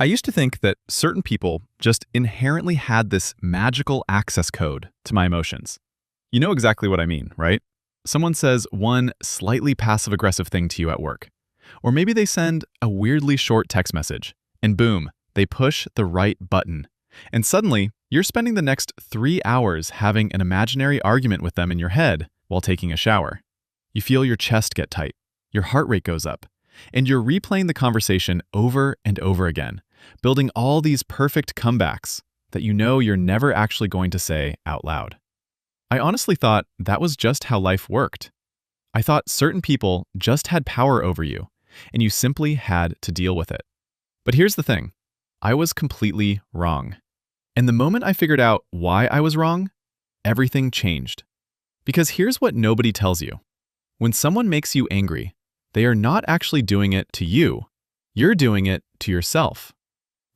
I used to think that certain people just inherently had this magical access code to my emotions. You know exactly what I mean, right? Someone says one slightly passive-aggressive thing to you at work. Or maybe they send a weirdly short text message, and boom, they push the right button. And suddenly, you're spending the next 3 hours having an imaginary argument with them in your head while taking a shower. You feel your chest get tight, your heart rate goes up, and you're replaying the conversation over and over again, building all these perfect comebacks that you know you're never actually going to say out loud. I honestly thought that was just how life worked. I thought certain people just had power over you, and you simply had to deal with it. But here's the thing. I was completely wrong. And the moment I figured out why I was wrong, everything changed. Because here's what nobody tells you. When someone makes you angry, they are not actually doing it to you. You're doing it to yourself.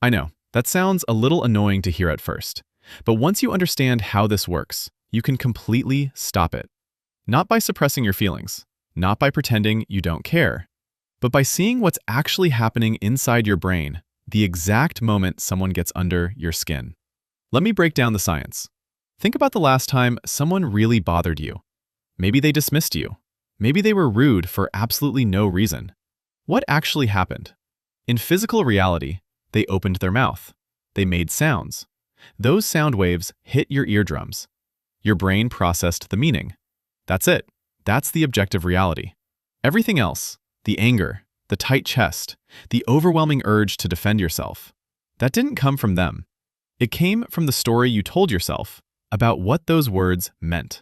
I know, that sounds a little annoying to hear at first, but once you understand how this works, you can completely stop it. Not by suppressing your feelings, not by pretending you don't care, but by seeing what's actually happening inside your brain the exact moment someone gets under your skin. Let me break down the science. Think about the last time someone really bothered you. Maybe they dismissed you. Maybe they were rude for absolutely no reason. What actually happened? In physical reality, they opened their mouth. They made sounds. Those sound waves hit your eardrums. Your brain processed the meaning. That's it. That's the objective reality. Everything else, the anger, the tight chest, the overwhelming urge to defend yourself, that didn't come from them. It came from the story you told yourself about what those words meant.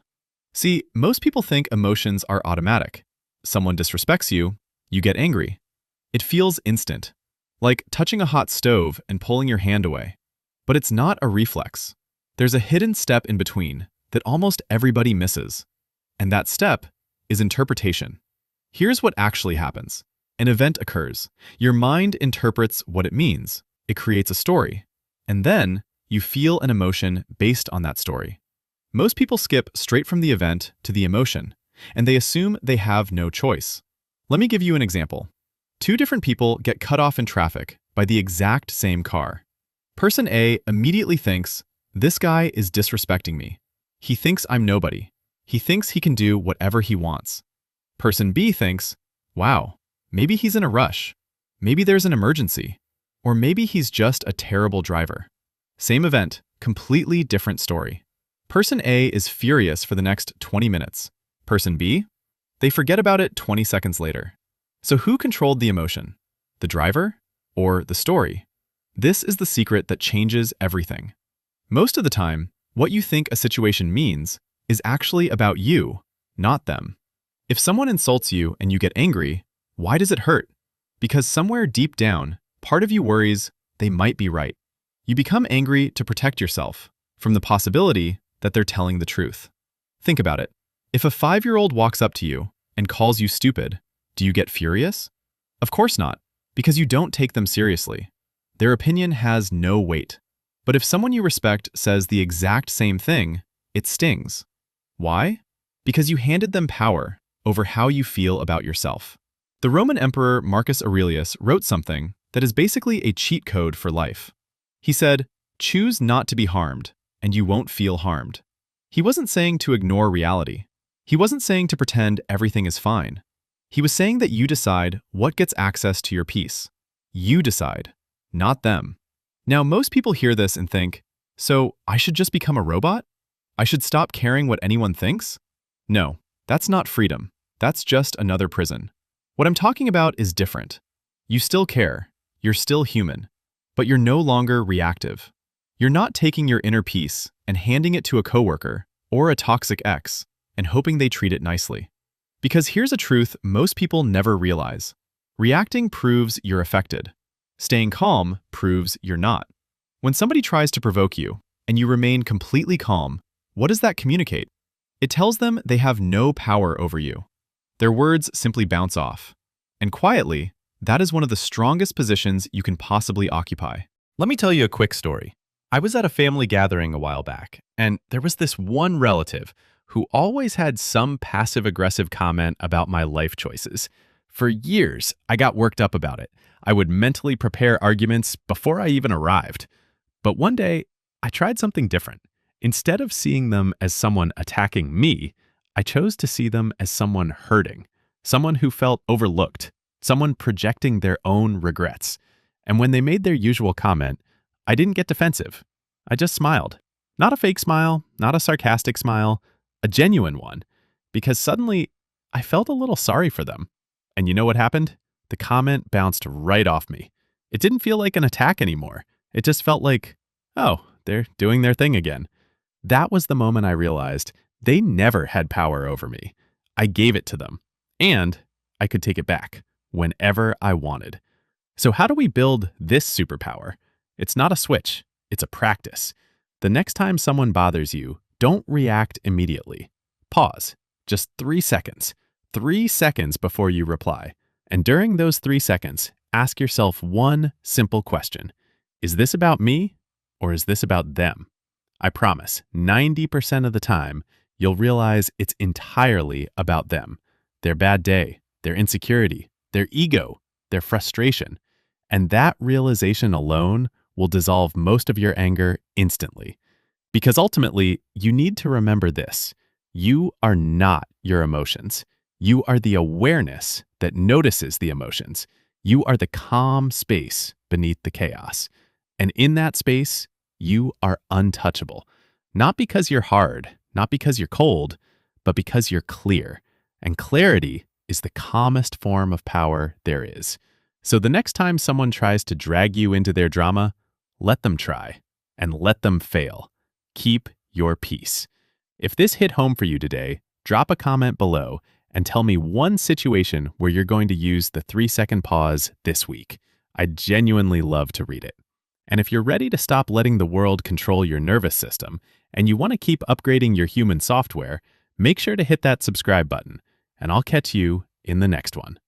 See, most people think emotions are automatic. Someone disrespects you, you get angry. It feels instant, like touching a hot stove and pulling your hand away. But it's not a reflex. There's a hidden step in between that almost everybody misses. And that step is interpretation. Here's what actually happens. An event occurs. Your mind interprets what it means. It creates a story. And then you feel an emotion based on that story. Most people skip straight from the event to the emotion, and they assume they have no choice. Let me give you an example. Two different people get cut off in traffic by the exact same car. Person A immediately thinks, "This guy is disrespecting me. He thinks I'm nobody. He thinks he can do whatever he wants." Person B thinks, "Wow, maybe he's in a rush. Maybe there's an emergency. Or maybe he's just a terrible driver." Same event, completely different story. Person A is furious for the next 20 minutes. Person B? They forget about it 20 seconds later. So who controlled the emotion? The driver or the story? This is the secret that changes everything. Most of the time, what you think a situation means is actually about you, not them. If someone insults you and you get angry, why does it hurt? Because somewhere deep down, part of you worries they might be right. You become angry to protect yourself from the possibility that they're telling the truth. Think about it. If a 5-year-old walks up to you and calls you stupid, do you get furious? Of course not, because you don't take them seriously. Their opinion has no weight. But if someone you respect says the exact same thing, it stings. Why? Because you handed them power over how you feel about yourself. The Roman Emperor Marcus Aurelius wrote something that is basically a cheat code for life. He said, "Choose not to be harmed, and you won't feel harmed." He wasn't saying to ignore reality. He wasn't saying to pretend everything is fine. He was saying that you decide what gets access to your peace. You decide, not them. Now, most people hear this and think, so I should just become a robot? I should stop caring what anyone thinks? No, that's not freedom. That's just another prison. What I'm talking about is different. You still care. You're still human. But you're no longer reactive. You're not taking your inner peace and handing it to a coworker or a toxic ex and hoping they treat it nicely. Because here's a truth most people never realize. Reacting proves you're affected. Staying calm proves you're not. When somebody tries to provoke you and you remain completely calm, what does that communicate? It tells them they have no power over you. Their words simply bounce off. And quietly, that is one of the strongest positions you can possibly occupy. Let me tell you a quick story. I was at a family gathering a while back, and there was this one relative who always had some passive-aggressive comment about my life choices. For years, I got worked up about it. I would mentally prepare arguments before I even arrived. But one day, I tried something different. Instead of seeing them as someone attacking me, I chose to see them as someone hurting, someone who felt overlooked, someone projecting their own regrets. And when they made their usual comment, I didn't get defensive. I just smiled. Not a fake smile, not a sarcastic smile, a genuine one. Because suddenly, I felt a little sorry for them. And you know what happened? The comment bounced right off me. It didn't feel like an attack anymore. It just felt like, oh, they're doing their thing again. That was the moment I realized they never had power over me. I gave it to them. And I could take it back whenever I wanted. So how do we build this superpower? It's not a switch. It's a practice. The next time someone bothers you, don't react immediately. Pause. Just 3 seconds. 3 seconds before you reply. And during those 3 seconds, ask yourself one simple question. Is this about me or is this about them? I promise, 90% of the time, you'll realize it's entirely about them. Their bad day, their insecurity, their ego, their frustration. And that realization alone will dissolve most of your anger instantly. Because ultimately, you need to remember this. You are not your emotions. You are the awareness that notices the emotions. You are the calm space beneath the chaos. And in that space, you are untouchable. Not because you're hard, not because you're cold, but because you're clear. And clarity is the calmest form of power there is. So the next time someone tries to drag you into their drama, let them try and let them fail. Keep your peace. If this hit home for you today, drop a comment below and tell me one situation where you're going to use the 3-second pause this week. I'd genuinely love to read it. And if you're ready to stop letting the world control your nervous system and you want to keep upgrading your human software, make sure to hit that subscribe button, and I'll catch you in the next one.